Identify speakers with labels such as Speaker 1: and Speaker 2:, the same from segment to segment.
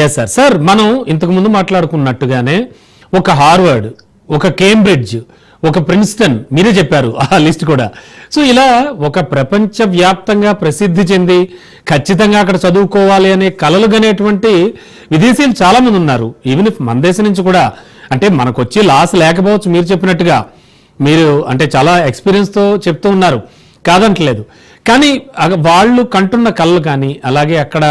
Speaker 1: Yes sir. Sir మనం ఇంతకు ముందు మాట్లాడుకున్నట్టుగానే ఒక హార్వర్డ్, ఒక కేంబ్రిడ్జ్, ఒక ప్రిన్స్టన్, మీరే చెప్పారు ఆ లిస్ట్ కూడా. సో ఇలా ఒక ప్రపంచ వ్యాప్తంగా ప్రసిద్ధి చెంది ఖచ్చితంగా అక్కడ చదువుకోవాలి అనే కలలు గనేటువంటి విదేశీయులు చాలా మంది ఉన్నారు. ఈవెన్ ఇఫ్ మన దేశం నుంచి కూడా, అంటే మనకు వచ్చి లాస్ లేకపోవచ్చు, మీరు చెప్పినట్టుగా మీరు అంటే చాలా ఎక్స్పీరియన్స్తో చెప్తూ ఉన్నారు, కాదంటలేదు. కానీ వాళ్ళు కంటున్న కళ్ళు కానీ, అలాగే అక్కడ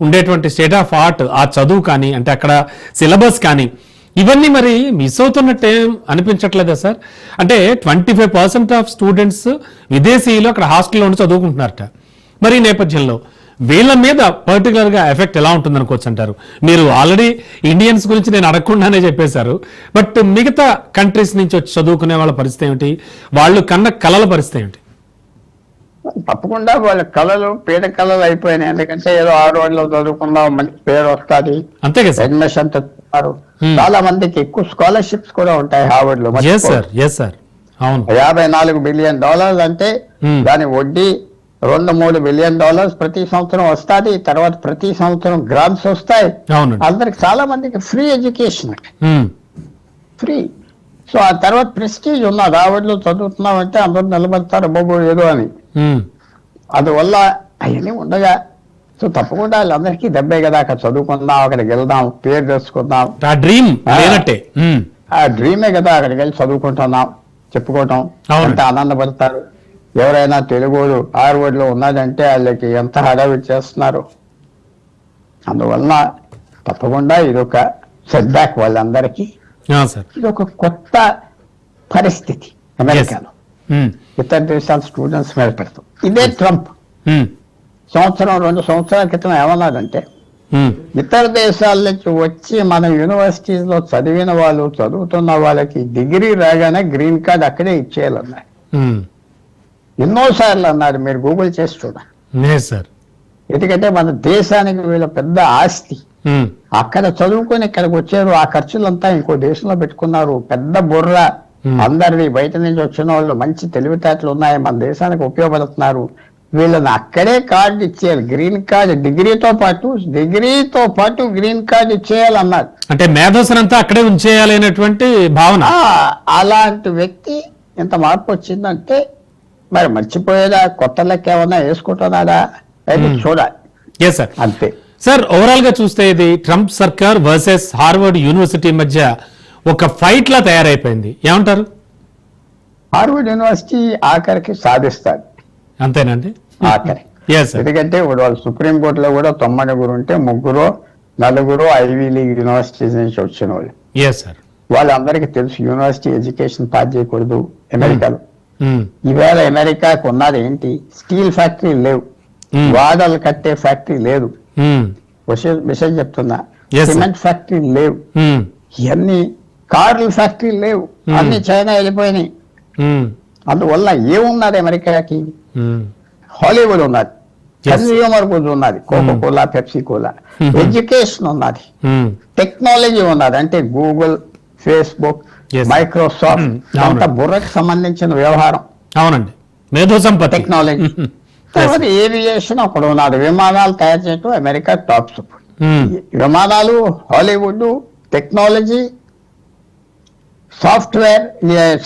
Speaker 1: ఉండేటువంటి స్టేట్ ఆఫ్ ఆర్ట్, ఆ చదువు కానీ, అంటే అక్కడ సిలబస్ కానీ, ఇవన్నీ మరి మిస్ అవుతున్నట్టేం అనిపించట్లేదా సార్? అంటే 25% ఆఫ్ స్టూడెంట్స్ విదేశీయులు అక్కడ హాస్టల్లో ఉండి చదువుకుంటున్నారట. మరి ఈ నేపథ్యంలో వీళ్ళ మీద పర్టికులర్గా ఎఫెక్ట్ ఎలా ఉంటుంది అనుకోవచ్చు అంటారు? మీరు ఆల్రెడీ ఇండియన్స్ గురించి నేను అడగకుండానే చెప్పేశారు, బట్ మిగతా కంట్రీస్ నుంచి వచ్చి చదువుకునే వాళ్ళ పరిస్థితి ఏమిటి, వాళ్ళు కన్న కళల పరిస్థితి ఏమిటి?
Speaker 2: తప్పకుండా వాళ్ళ కళలు పేద కళలు అయిపోయినాయి. ఎందుకంటే ఏదో హార్వర్డ్లో చదువుకున్నాం, మంచి పేరు వస్తుంది,
Speaker 1: అంతే కదా,
Speaker 2: అడ్మిషన్ తెస్తున్నారు. చాలా మందికి ఎక్కువ స్కాలర్షిప్స్ కూడా ఉంటాయి హార్వర్డ్ లో.
Speaker 1: అవును,
Speaker 2: $54 బిలియన్ అంటే దాని వడ్డీ $2-3 బిలియన్ ప్రతి సంవత్సరం వస్తుంది. తర్వాత ప్రతి సంవత్సరం గ్రాంట్స్ వస్తాయి. అందరికి చాలా మందికి ఫ్రీ ఎడ్యుకేషన్, ఫ్రీ. సో ఆ తర్వాత ప్రెస్టీజ్ ఉన్నది. హార్వర్డ్ లో చదువుతున్నాం అంటే అందరూ నిలబడతారు బాబు ఏదో అని. అందువల్ల అవన్నీ ఉండగా సో తప్పకుండా వాళ్ళందరికీ దెబ్బే కదా. అక్కడ చదువుకుందాం, అక్కడికి వెళ్దాం, పేరు తెచ్చుకుందాం, ఆ డ్రీమే కదా. అక్కడికి వెళ్ళి చదువుకుంటున్నాం చెప్పుకోవటం ఎంత ఆనందపడతారు. ఎవరైనా తెలుగు హార్వర్డ్ లో ఉన్నదంటే వాళ్ళకి ఎంత హడావిడి చేస్తున్నారు. అందువల్ల తప్పకుండా ఇదొక సెట్ బ్యాక్ వాళ్ళందరికీ. ఇది ఒక కొత్త పరిస్థితి అమెరికాలో. ఇతర దేశాల స్టూడెంట్స్ మీద పెడతాం. ఇదే ట్రంప్ 1-2 సంవత్సరాల క్రితం ఏమన్నాడంటే, ఇతర దేశాల నుంచి వచ్చి మన యూనివర్సిటీస్ లో చదివిన వాళ్ళు, చదువుతున్న వాళ్ళకి డిగ్రీ రాగానే గ్రీన్ కార్డ్ అక్కడే ఇచ్చేయాలన్నారు. ఎన్నోసార్లు అన్నారు, మీరు గూగుల్ చేసి చూడండి. ఎందుకంటే మన దేశానికి వీళ్ళ పెద్ద ఆస్తి. అక్కడ చదువుకొని ఇక్కడికి వచ్చారు, ఆ ఖర్చులంతా ఇంకో దేశంలో పెట్టుకున్నారు. పెద్ద బుర్ర అందరిది, బయట నుంచి వచ్చిన వాళ్ళు మంచి తెలివితేటలు ఉన్నాయి, మన దేశానికి ఉపయోగపడుతున్నారు. వీళ్ళని అక్కడే కార్డు ఇచ్చేయాలి, గ్రీన్ కార్డు. డిగ్రీతో పాటు గ్రీన్ కార్డు ఇచ్చేయాలన్నారు.
Speaker 1: అంటే మేధోసనంతా అక్కడే ఉంచేయాలి అనేటువంటి భావన.
Speaker 2: అలాంటి వ్యక్తి ఎంత మార్పు వచ్చిందంటే మరి మర్చిపోయేదా, కొత్త లెక్క ఏమన్నా వేసుకుంటున్నాడా అయితే చూడాలి.
Speaker 1: అంతే సార్. ఓవరాల్ గా చూస్తే ఇది ట్రంప్ సర్కార్ వర్సెస్ హార్వర్డ్ యూనివర్సిటీ మధ్య ఒక ఫైట్ లా తయారైపోయింది, ఏమంటారు?
Speaker 2: హార్వర్డ్ యూనివర్సిటీ ఆఖరికి సాధిస్తారు,
Speaker 1: అంతేనండి,
Speaker 2: ఆఖరి. ఎందుకంటే ఇప్పుడు వాళ్ళు సుప్రీంకోర్టులో కూడా 90 ఉంటే 3-4 ఐవీ లీగ్ యూనివర్సిటీస్ నుంచి వచ్చిన వాళ్ళు. వాళ్ళందరికీ తెలుసు యూనివర్సిటీ ఎడ్యుకేషన్ పాస్ చేయకూడదు అమెరికాలో. ఈవేళ అమెరికాకు ఉన్నది ఏంటి? స్టీల్ ఫ్యాక్టరీ లేవు, వాడలు కట్టే ఫ్యాక్టరీ లేదు, విషయం చెప్తున్నా, సిమెంట్ ఫ్యాక్టరీ లేవు, ఇవన్నీ కార్ల ఫ్యాక్టరీ లేవు, అన్ని చైనా వెళ్ళిపోయినాయి. అందువల్ల ఏమున్నది అమెరికాకి? హాలీవుడ్ ఉన్నది, కన్స్యూమర్ గుడ్స్ ఉన్నది, Coca Cola, Pepsi cola. Education ఉన్నది, టెక్నాలజీ ఉన్నది, అంటే గూగుల్, ఫేస్బుక్, మైక్రోసాఫ్ట్, అంత బుర్రకు సంబంధించిన వ్యవహారం.
Speaker 1: అవునండి, మేధో సంపత్తి,
Speaker 2: టెక్నాలజీ. తర్వాత ఏవియేషన్ ఒకడు ఉన్నది, విమానాలు తయారు చేయటం అమెరికా టాప్ సూపర్. విమానాలు, Hollywood, technology, software,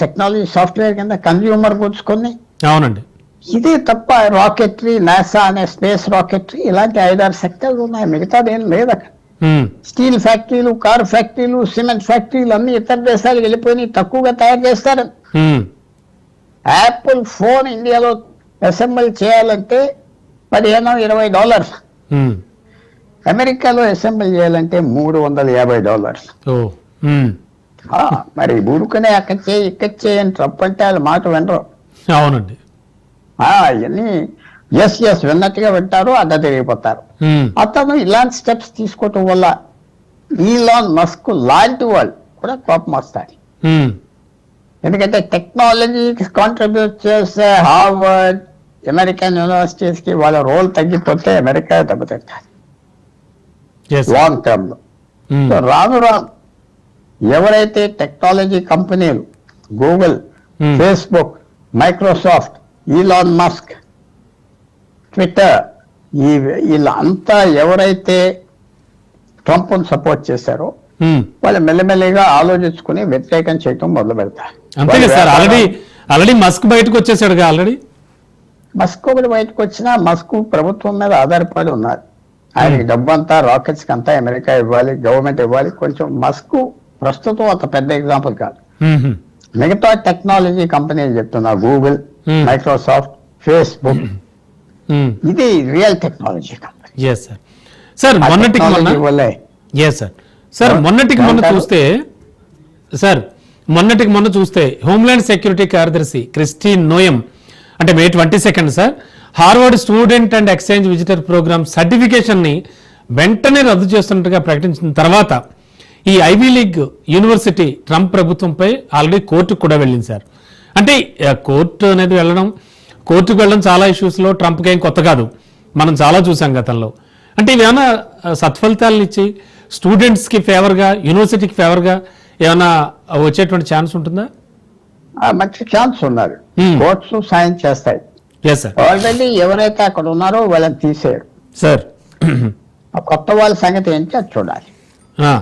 Speaker 2: technology software కింద కన్స్యూమర్ గుడ్స్ కొన్ని.
Speaker 1: అవునండి,
Speaker 2: ఇదే తప్ప రాకెటరీ, నాసా అనే స్పేస్ రాకెటరీ, ఇలాంటి 5-6 సెక్టర్లు ఉన్నాయి, మిగతాది ఏం లేదు అక్కడ. స్టీల్ ఫ్యాక్టరీలు, కార్ ఫ్యాక్టరీలు, సిమెంట్ ఫ్యాక్టరీలు అన్ని ఇతర దేశాలకు వెళ్ళిపోయి తక్కువగా తయారు చేస్తారు. యాపిల్ ఫోన్ ఇండియాలో అసెంబుల్ చేయాలంటే $15-20, అమెరికాలో అసెంబుల్ చేయాలంటే $350. మరి ఊరుకునే అక్కడ చేయి ఇక్కడ చేయని ట్రంప్ అంటే వాళ్ళ మాట వినరు.
Speaker 1: అవునండి,
Speaker 2: అవన్నీ ఎస్ విన్నట్టుగా వింటారు, అడ్డ తిరిగిపోతారు. అతను ఇలాంటి స్టెప్స్ తీసుకోవటం వల్ల ఈలాన్ మస్క్ లాంటి వాళ్ళు కూడా కోపం వస్తాయి. ఎందుకంటే టెక్నాలజీకి కాంట్రిబ్యూట్ చేసే హార్వర్డ్, అమెరికన్ యూనివర్సిటీస్ కి వాళ్ళ రోల్ తగ్గిపోతే అమెరికా దెబ్బతింటారు లాంగ్ టర్మ్ లో. సో రాను ఎవరైతే టెక్నాలజీ కంపెనీలు, Google, Facebook, Microsoft, Elon Musk, Twitter, వీళ్ళంతా ఎవరైతే ట్రంప్ సపోర్ట్ చేశారో
Speaker 1: ఉమ్.
Speaker 2: వాళ్ళు మెల్లమెల్లిగా ఆలోచించుకుని వ్యతిరేకం చేయటం మొదలు పెడతారు.
Speaker 1: అంతే సార్, ఆల్రెడీ మస్క్ బయటకు వచ్చేసాడుగా ఆల్రెడీ.
Speaker 2: మస్క్ ఒకటి బయటకు వచ్చినా మస్క్ ప్రభుత్వం మీద ఆధారపడి ఉన్నారు. ఆయనకి డబ్బంతా రాకెట్స్ అంతా అమెరికా ఇవ్వాలి, గవర్నమెంట్ ఇవ్వాలి. కొంచెం మస్క్ ప్రస్తుతం అంత పెద్ద ఎగ్జాంపుల్ కాదు.
Speaker 1: ఉహు.
Speaker 2: మిగతా టెక్నాలజీ కంపెనీలు చెప్తున్నా, గూగుల్, మైక్రోసాఫ్ట్, ఫేస్బుక్,
Speaker 1: ఉమ్.
Speaker 2: ఇది real technology company.
Speaker 1: Yes sir. Sir మొన్నటికి మొన్న
Speaker 2: వల్లే
Speaker 1: ఎస్ సార్. సార్ మొన్నటికి మొన్న చూస్తే హోమ్లాండ్ సెక్యూరిటీ కార్యదర్శి క్రిస్టిన్ నోయం అంటే May 22 sir, Harvard student and exchange visitor program certification ని వెంటనే రద్దు చేస్తున్నట్టుగా ప్రకటించిన తర్వాత ఈ ఐవీ లీగ్ యూనివర్సిటీ ట్రంప్ ప్రభుత్వంపై ఆల్రెడీ కోర్టుకు కూడా వెళ్ళింది సార్. అంటే కోర్టుకు వెళ్ళడం చాలా ఇష్యూస్ లో ట్రంప్కి ఏం కొత్త కాదు, మనం చాలా చూసాం గతంలో. అంటే ఇవేమైనా సత్ఫలితాలను ఇచ్చి స్టూడెంట్స్ కి ఫేవర్ గా, యూనివర్సిటీకి ఫేవర్ గా ఏమైనా వచ్చేటువంటి ఛాన్స్ ఉంటుందా?
Speaker 2: మంచి ఛాన్స్ ఉన్నారు. కోర్ట్స్ సాయం చేస్తాయి.
Speaker 1: Yes sir.
Speaker 2: ఆల్రెడీ ఎవరైతే అక్కడ ఉన్నారో వాళ్ళని తీసేయరు
Speaker 1: సార్.
Speaker 2: ఆ కొత్త వాళ్ళ సంగతి ఏంటి అది చూడాలి.
Speaker 1: ఆ,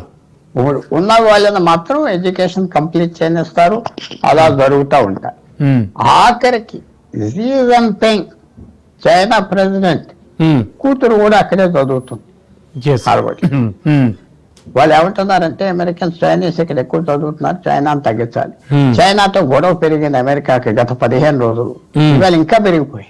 Speaker 2: ఇప్పుడు ఉన్న వాళ్ళని మాత్రం ఎడ్యుకేషన్ కంప్లీట్ చేయనిస్తారు. అలా జరుగుతూ ఉంటాయి.
Speaker 1: ఉమ్,
Speaker 2: ఆఖరికి జీ జిన్పింగ్ చైనా ప్రెసిడెంట్
Speaker 1: ఉమ్,
Speaker 2: కూతురు కూడా అక్కడే చదువుతుంది
Speaker 1: yes, sir.
Speaker 2: హార్వర్డ్.
Speaker 1: ఉమ్, ఉమ్,
Speaker 2: వాళ్ళు ఏమంటున్నారంటే అమెరికన్స్ చైనీస్ ఇక్కడ ఎక్కువ చదువుతున్నారు, చైనాను తగ్గించాలి.
Speaker 1: Hmm.
Speaker 2: చైనాతో గొడవ పెరిగింది అమెరికాకి గత 15 రోజులు.
Speaker 1: Hmm.
Speaker 2: ఇవాళ ఇంకా పెరిగిపోయి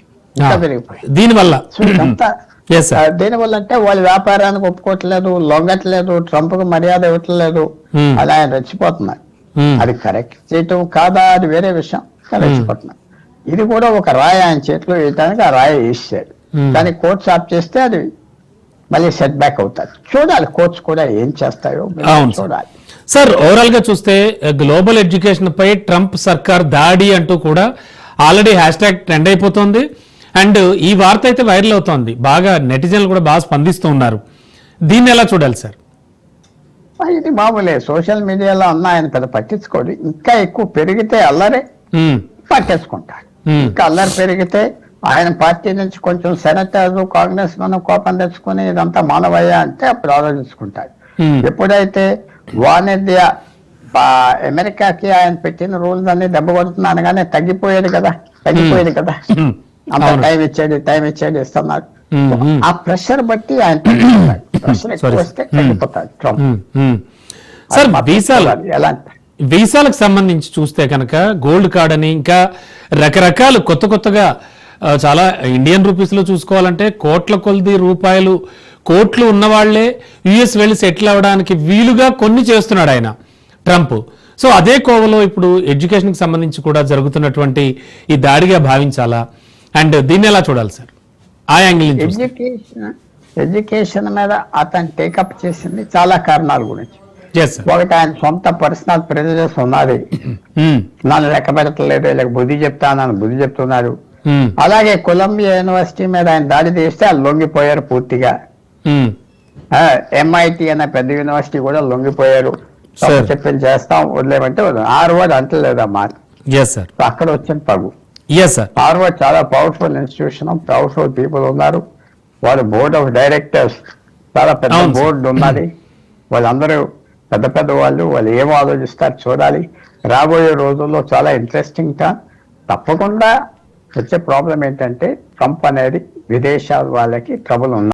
Speaker 1: దీనివల్ల
Speaker 2: సో ఇదంతా
Speaker 1: Yes, sir.
Speaker 2: దేనివల్ల అంటే వాళ్ళు వ్యాపారానికి ఒప్పుకోవట్లేదు, లొంగట్లేదు, ట్రంప్ కు మర్యాద ఇవ్వట్లేదు.
Speaker 1: Hmm.
Speaker 2: అలా ఆయన రెచ్చిపోతున్నారు.
Speaker 1: ఉమ్,
Speaker 2: అది కరెక్ట్ చేయటం కాదా అది వేరే విషయం, కానీ రెచ్చిపోతున్నారు. ఇది కూడా ఒక రాయి ఆయన చేతిలో వేయడానికి ఆ రాయి వేసాడు.
Speaker 1: Hmm.
Speaker 2: కానీ కోర్ట్స్ ఆప్ చేస్తే అది మళ్ళీ సెట్ బ్యాక్ అవుతారు. చూడాలి కోర్ట్స్ కూడా ఏం చేస్తాయో
Speaker 1: అవును సార్.
Speaker 2: చూడాలి.
Speaker 1: సార్ ఓవరాల్ గా చూస్తే గ్లోబల్ ఎడ్యుకేషన్ పై ట్రంప్ సర్కార్ దాడి అంటూ కూడా ఆల్రెడీ హ్యాష్ ట్యాగ్ ట్రెండ్ అయిపోతుంది. అండ్ ఈ వార్త అయితే వైరల్ అవుతోంది, బాగా నెటిజన్లు కూడా బాగా స్పందిస్తూ ఉన్నారు. దీన్ని ఎలా చూడాలి సార్?
Speaker 2: ఇది మామూలే, సోషల్ మీడియాలో అన్న ఆయన పెద్ద పట్టించుకోడు. ఇంకా ఎక్కువ పెరిగితే అల్లరే
Speaker 1: ఉమ్,
Speaker 2: పట్టేసుకుంటాడు.
Speaker 1: Hmm.
Speaker 2: ఇంకా అల్లరి పెరిగితే ఆయన పార్టీ నుంచి కొంచెం సెనేటర్, కాంగ్రెస్ మనం కోపం తెచ్చుకుని ఇదంతా మానవయ్య అంటే అప్పుడు ఆలోచించుకుంటాడు.
Speaker 1: Hmm.
Speaker 2: ఎప్పుడైతే వాణిజ్య అమెరికాకి ఆయన పెట్టిన రూల్స్ అన్ని దెబ్బ కొడుతున్నా అనగానే తగ్గిపోయేది కదా.
Speaker 1: ఉమ్,
Speaker 2: అంత
Speaker 1: అవును.
Speaker 2: టైం ఇచ్చేది ఇస్తున్నారు.
Speaker 1: Hmm.
Speaker 2: ఆ ప్రెషర్ బట్టి ఆయన ప్రెషర్ ఎక్కువ వస్తే తగ్గిపోతాడు ట్రంప్.
Speaker 1: ఉమ్, ఉమ్. సార్
Speaker 2: ఎలాంటి
Speaker 1: వీసాలకు సంబంధించి చూస్తే కనుక గోల్డ్ కార్డ్ అని ఇంకా రకరకాలు కొత్తగా చాలా ఇండియన్ రూపీస్ లో చూసుకోవాలంటే కోట్ల కొలది రూపాయలు, కోట్లు ఉన్నవాళ్లే యుఎస్ వెళ్ళి సెటిల్ అవ్వడానికి వీలుగా కొన్ని చేస్తున్నాడు ఆయన ట్రంప్. సో అదే కోవలో ఇప్పుడు ఎడ్యుకేషన్ కి సంబంధించి కూడా జరుగుతున్నటువంటి ఈ దాడిగా భావించాలా, అండ్ దీన్ని ఎలా చూడాలి సార్ ఆ యాంగిల్ నుంచి?
Speaker 2: ఎడ్యుకేషన్ మీద అతను టేకప్ చేసింది చాలా కారణాల గురించి.
Speaker 1: Yes sir.
Speaker 2: ఒకటి ఆయన సొంత పర్సనల్ ప్రెజెన్స్ ఉన్నది. నన్ను లెక్క పెడతలేదు, ఇలా బుద్ధి చెప్తానని బుద్ధి చెప్తున్నారు. అలాగే కొలంబియా యూనివర్సిటీ మీద ఆయన దాడి చేస్తే వాళ్ళు లొంగిపోయారు పూర్తిగా. ఎంఐటి అనే పెద్ద యూనివర్సిటీ కూడా లొంగిపోయారు. చెప్పింది చేస్తాం వదిలేమంటే హార్వర్డ్ అంటలేదమ్మా. అక్కడ వచ్చిన పగు. హార్వర్డ్ చాలా పవర్ఫుల్ ఇన్స్టిట్యూషన్, పవర్ఫుల్ పీపుల్ ఉన్నారు. వాళ్ళు బోర్డ్ ఆఫ్ డైరెక్టర్స్ చాలా పెద్ద బోర్డు ఉన్నది. వాళ్ళందరూ పెద్ద వాళ్ళు ఏం ఆలోచిస్తారు చూడాలి. రాబోయే రోజుల్లో చాలా ఇంట్రెస్టింగ్ గా. తప్పకుండా వచ్చే ప్రాబ్లం ఏంటంటే ట్రంప్ అనేది విదేశాల వాళ్ళకి ట్రబుల్ ఉంది.